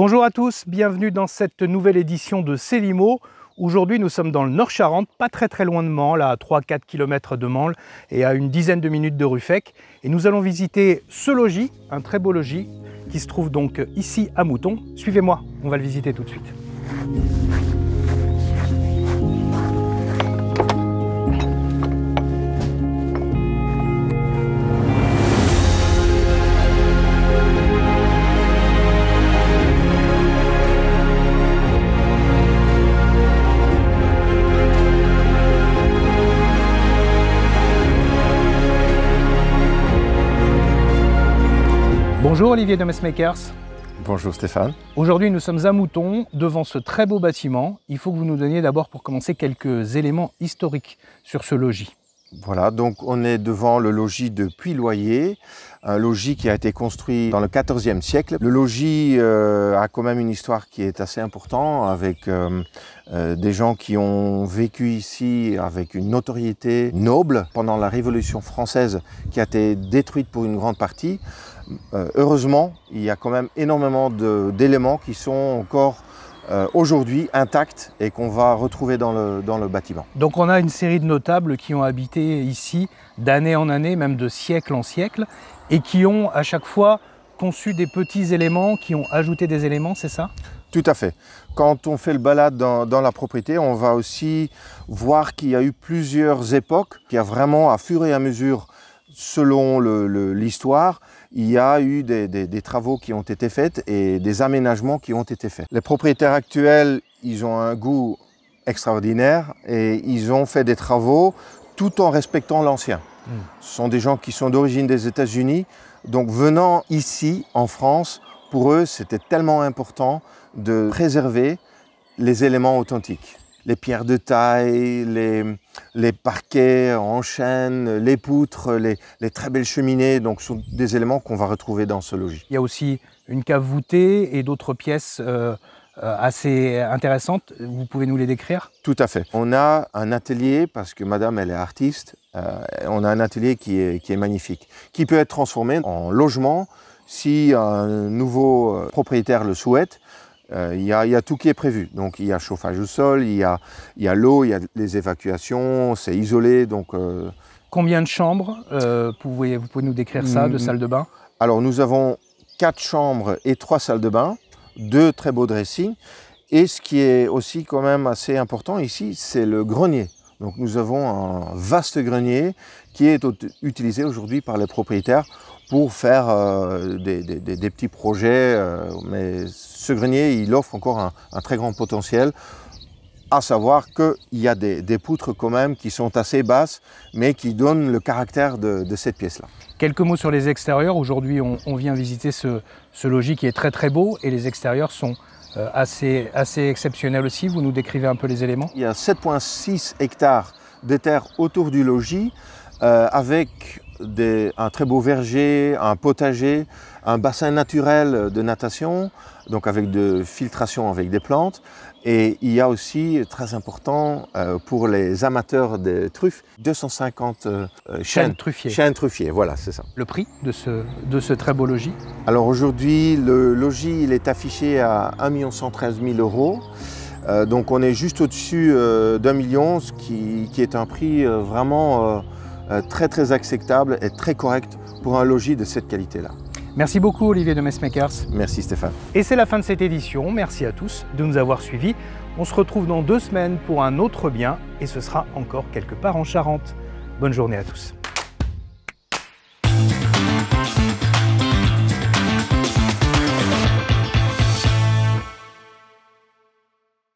Bonjour à tous, bienvenue dans cette nouvelle édition de C'est l'IMO. Aujourd'hui, nous sommes dans le Nord-Charente, pas très loin de Mansle, à 3-4 km de Mansle et à une dizaine de minutes de Ruffec. Et nous allons visiter ce logis, un très beau logis, qui se trouve donc ici à Mouton. Suivez-moi, on va le visiter tout de suite. Bonjour Olivier de Messmakers. Bonjour Stéphane. Aujourd'hui nous sommes à Mouton, devant ce très beau bâtiment. Il faut que vous nous donniez d'abord pour commencer quelques éléments historiques sur ce logis. Voilà, donc on est devant le logis de Puy-Loyer, un logis qui a été construit dans le XIVe siècle. Le logis a quand même une histoire qui est assez importante, avec des gens qui ont vécu ici avec une notoriété noble pendant la Révolution française qui a été détruite pour une grande partie. Heureusement, il y a quand même énormément d'éléments qui sont encore aujourd'hui intacts et qu'on va retrouver dans le bâtiment. Donc on a une série de notables qui ont habité ici d'année en année, même de siècle en siècle, et qui ont à chaque fois conçu des petits éléments, qui ont ajouté des éléments, c'est ça? Tout à fait. Quand on fait le balade dans la propriété, on va aussi voir qu'il y a eu plusieurs époques, qu'il y a vraiment à fur et à mesure, selon l'histoire, il y a eu des travaux qui ont été faits et des aménagements qui ont été faits. Les propriétaires actuels, ils ont un goût extraordinaire et ils ont fait des travaux tout en respectant l'ancien. Ce sont des gens qui sont d'origine des États-Unis, donc venant ici en France, pour eux, c'était tellement important de préserver les éléments authentiques. Les pierres de taille, les parquets en chêne, les poutres, les très belles cheminées, donc ce sont des éléments qu'on va retrouver dans ce logis. Il y a aussi une cave voûtée et d'autres pièces assez intéressantes. Vous pouvez nous les décrire? Tout à fait. On a un atelier, parce que madame elle est artiste, on a un atelier qui est magnifique, qui peut être transformé en logement si un nouveau propriétaire le souhaite. Il y a tout qui est prévu, donc il y a chauffage au sol, il y a l'eau, il y a les évacuations, c'est isolé. Donc, Combien de chambres vous pouvez nous décrire ça, de salles de bain? Alors nous avons 4 chambres et 3 salles de bain, 2 très beaux dressings, et ce qui est aussi quand même assez important ici, c'est le grenier. Donc nous avons un vaste grenier qui est utilisé aujourd'hui par les propriétaires pour faire des petits projets, mais ce grenier, il offre encore un très grand potentiel, à savoir qu'il y a des poutres quand même qui sont assez basses, mais qui donnent le caractère de cette pièce-là. Quelques mots sur les extérieurs. Aujourd'hui, on vient visiter ce logis qui est très beau, et les extérieurs sont assez exceptionnels aussi. Vous nous décrivez un peu les éléments? Il y a 7,6 hectares de terre autour du logis, avec un très beau verger, un potager, un bassin naturel de natation, donc avec de filtration avec des plantes. Et il y a aussi, très important pour les amateurs de truffes, 250 chênes truffiers. Chênes truffiers, voilà, c'est ça. Le prix de ce très beau logis? Alors aujourd'hui, le logis il est affiché à 1 113 000 €. Donc on est juste au-dessus d'1 million, ce qui est un prix vraiment très acceptable et très correct pour un logis de cette qualité-là. Merci beaucoup Olivier de Messmakers. Merci Stéphane. Et c'est la fin de cette édition. Merci à tous de nous avoir suivis. On se retrouve dans 2 semaines pour un autre bien, et ce sera encore quelque part en Charente. Bonne journée à tous.